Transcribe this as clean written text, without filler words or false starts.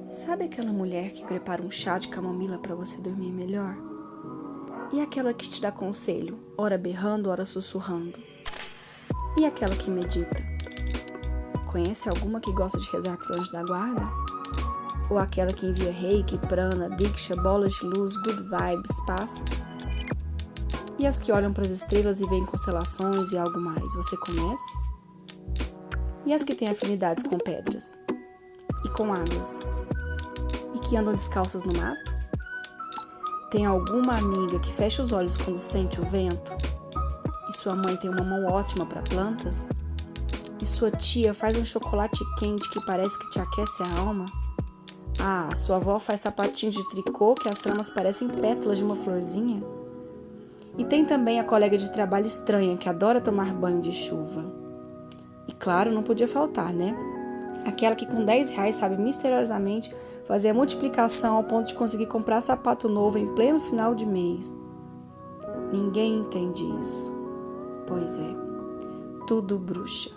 Sabe aquela mulher que prepara um chá de camomila para você dormir melhor? E aquela que te dá conselho, ora berrando, ora sussurrando? E aquela que medita? Conhece alguma que gosta de rezar pro anjo da guarda? Ou aquela que envia reiki, prana, diksha, bolas de luz, good vibes, passes? E as que olham para as estrelas e veem constelações e algo mais, você conhece? E as que têm afinidades com pedras? E com águas? E que andam descalças no mato? Tem alguma amiga que fecha os olhos quando sente o vento? E sua mãe tem uma mão ótima para plantas? E sua tia faz um chocolate quente que parece que te aquece a alma? Ah, sua avó faz sapatinho de tricô que as tramas parecem pétalas de uma florzinha? E tem também a colega de trabalho estranha que adora tomar banho de chuva. E claro, não podia faltar, né? Aquela que com R$ 10 sabe misteriosamente fazer a multiplicação ao ponto de conseguir comprar sapato novo em pleno final de mês. Ninguém entende isso. Pois é, tudo bruxa.